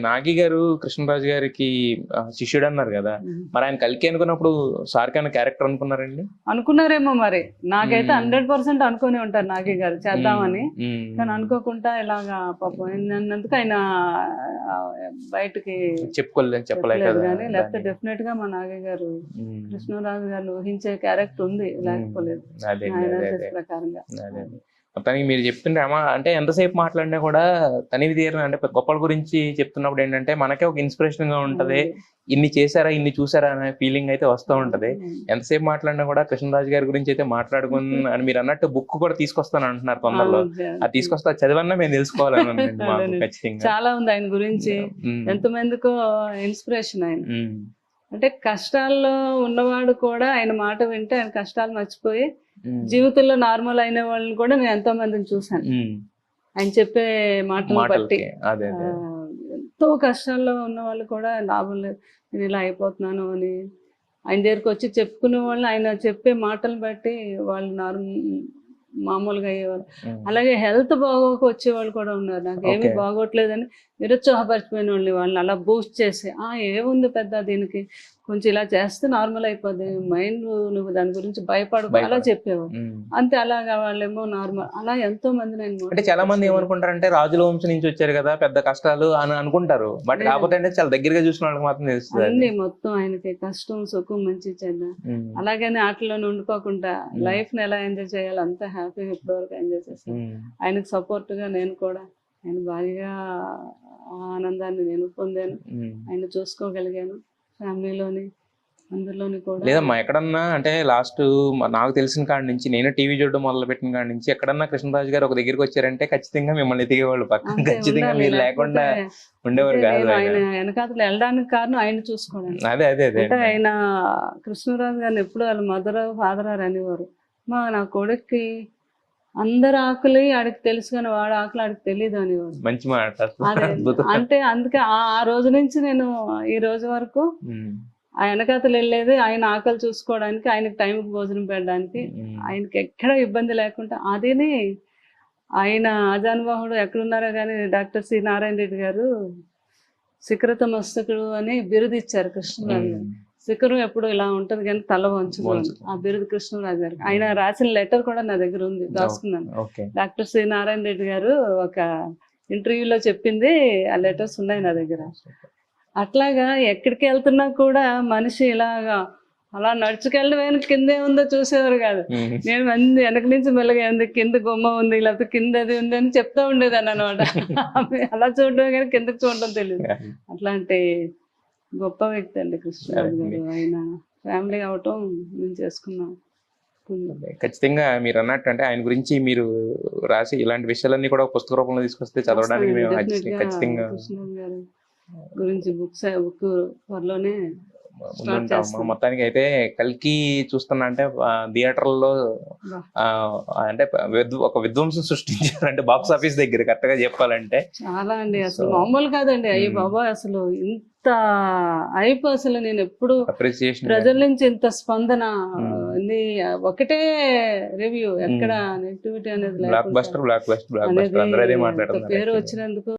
నాగి గారు కృష్ణరాజు గారికి శిష్యుడు అన్నారు కదా, మరి ఆయన కల్కి అనుకున్నప్పుడు సార్కి అన్న క్యారెక్టర్ అనుకున్నారండి? అనుకున్నారేమో మరి, నాకైతే 100% అనుకుని ఉంటారు నాగి గారు చేద్దామని. కానీ అనుకోకుండా ఇలాగా పాపం అన్నందుకు ఆయన బయటకి చెప్పలేదు. కానీ లేకపోతే డెఫినెట్ గా మా నాగి గారు కృష్ణరాజు గారు ఊహించే క్యారెక్టర్ ఉంది, లేకపోలేదు ఆయన ప్రకారంగా. మొత్తానికి మీరు చెప్తుంటే అంటే ఎంతసేపు మాట్లాడినా కూడా తనివి తీరని, అంటే గొప్పల గురించి చెప్తున్నప్పుడు ఏంటంటే మనకే ఒక ఇన్స్పిరేషన్ గా ఉంటది, ఇన్ని చేశారా ఇన్ని చూసారా అనే ఫీలింగ్ అయితే వస్తూ ఉంటది. ఎంతసేపు మాట్లాడినా కూడా కృష్ణరాజు గారి గురించి అయితే మాట్లాడుకుని అని మీరు అన్నట్టు బుక్ కూడా తీసుకొస్తాను అంటున్నారు తొందరలో. అది తీసుకొస్తా చదివన్నా మేము తెలుసుకోవాలని ఖచ్చితంగా. చాలా ఉంది ఆయన గురించి, ఎంతమందికో ఇన్స్పిరేషన్ ఆయన. అంటే కష్టాల్లో ఉన్నవాడు కూడా ఆయన మాట వింటే ఆయన కష్టాలు మర్చిపోయి జీవితంలో నార్మల్ అయిన వాళ్ళని కూడా నేను ఎంతో మందిని చూసాను ఆయన చెప్పే మాటలు బట్టి. ఎంతో కష్టాల్లో ఉన్న వాళ్ళు కూడా లాభం లేదు, నేను ఇలా అయిపోతున్నాను అని ఆయన దగ్గరికి వచ్చి చెప్పుకునే వాళ్ళు ఆయన చెప్పే మాటలు బట్టి వాళ్ళు మామూలుగా అయ్యేవారు. అలాగే హెల్త్ బాగోక వచ్చేవాళ్ళు కూడా ఉన్నారు, నాకు ఏమీ బాగోట్లేదని నిరుత్సాహపరిచిపోయిన వాళ్ళని అలా బూస్ట్ చేసి ఏముంది పెద్ద దీనికి, కొంచెం ఇలా చేస్తే నార్మల్ అయిపోద్ది, మైండ్ నువ్వు దాని గురించి భయపడు అలా చెప్పేవారు. అంతే, అలాగా వాళ్ళేమో నార్మల్. అలా ఎంతో మంది నేను అంటే చాలా మంది ఏమనుకుంటారంటే రాజుల వంశం నుంచి వచ్చారు కదా పెద్ద కష్టాలు అని అనుకుంటారు, బట్ కాకపోతే అంటే చాలా దగ్గరగా చూసిన వాళ్ళకి మాత్రం తెలుస్తుంది అన్ని మొత్తం ఆయనకి కష్టం సుఖం మంచి చెడ్డ. అలాగని ఆటలో ఉండిపోకుండా లైఫ్ ని ఎలా ఎంజాయ్ చేయాలి అంత హ్యాపీగా ఇప్పటివరకు ఎంజాయ్ చేస్తాను. ఆయనకు సపోర్ట్ గా నేను కూడా ఆయన భారీగా ఆనందాన్ని నేను పొందాను, ఆయన చూసుకోగలిగాను ఫ్యామిలీలోని అందరిలోని కూడా. లేదమ్మా ఎక్కడన్నా అంటే లాస్ట్ నాకు తెలిసిన కాడి నుంచి, నేను టీవీ చూడడం మొదలు పెట్టిన కాడి నుంచి ఎక్కడన్నా కృష్ణరాజు గారు ఒక దగ్గరికి వచ్చారంటే ఖచ్చితంగా మిమ్మల్ని ఎదిగేవాళ్ళు పక్కన, ఖచ్చితంగా మీరు లేకుండా ఉండేవారు కాదు. ఆయన వెనకాతలు వెళ్ళడానికి కారణం ఆయన చూసుకోవడానికి. అదే అదే అదే అంటే ఆయన కృష్ణరాజు గారిని ఎప్పుడు వాళ్ళ మదర్ ఫాదర్ అనేవారు. నా కొడుక్కి అందరు ఆకులు ఆడికి తెలుసు కానీ వాడు ఆకులు ఆడికి తెలియదు అనేవారు. మంచి మాట. అంటే అందుకే ఆ రోజు నుంచి నేను ఈ రోజు వరకు ఆ వెనకాతలు వెళ్ళేది ఆయన ఆకలి చూసుకోవడానికి, ఆయనకి టైంకి భోజనం పెట్టడానికి, ఆయనకి ఎక్కడ ఇబ్బంది లేకుండా. అదేని ఆయన అజానుబాహుడు ఎక్కడున్నారో కానీ డాక్టర్ సి నారాయణ రెడ్డి గారు శిఖరత మస్తకుడు అని బిరుదు ఇచ్చారు కృష్ణరాజు గారు. శిఖరం ఎప్పుడు ఇలా ఉంటది కానీ తల వంచుకోవాలి, ఆ బిరుదు కృష్ణరాజు గారికి. ఆయన రాసిన లెటర్ కూడా నా దగ్గర ఉంది, దాచుకున్నాను. డాక్టర్ సి నారాయణ రెడ్డి గారు ఒక ఇంటర్వ్యూలో చెప్పింది, ఆ లెటర్స్ ఉన్నాయి నా దగ్గర. అట్లాగా ఎక్కడికి వెళ్తున్నా కూడా మనిషి ఇలాగా అలా నడుచుకెళ్ళడం కిందే ఉందో చూసేవారు కాదు. నేను మంది వెనక నుంచి మెల్లగా ఉంది, కింద గుమ్మ ఉంది, లేకపోతే కింద అది ఉంది అని చెప్తా ఉండేదాన్ని అనమాట. అలా చూడడం కానీ కిందకి చూడడం తెలియదు. అట్లాంటి గొప్ప వ్యక్తి అండి కృష్ణరాజు గారు. ఆయన ఫ్యామిలీ అవటం మేము చేసుకున్నాం. ఖచ్చితంగా మీరు అన్నట్టు అంటే ఆయన గురించి మీరు రాసి ఇలాంటి విషయాలన్నీ కూడా పుస్తక రూపంలో తీసుకొస్తే చదవడానికి మేము ఖచ్చితంగా కృష్ణరాజు గారి గురించి బుక్ త్వరలోనే మొత్తానికి అయితే కల్కి చూస్తున్నా అంటే థియేటర్లో అంటే ఒక విధ్వంసం సృష్టించారు, అంటే బాక్స్ ఆఫీస్ దగ్గర కరెక్ట్ గా చెప్పాలంటే. చాలా అండి, అసలు మామూలు కాదండి. అయ్యి బాబా, అసలు ఇంత హైప్ అసలు నేను ఎప్పుడు ప్రజల నుంచి ఇంత స్పందన. ఒకటే రివ్యూ, ఎక్కడ నెగిటివిటీ అనేది బ్లాక్ బస్టర్ పేరు వచ్చినందుకు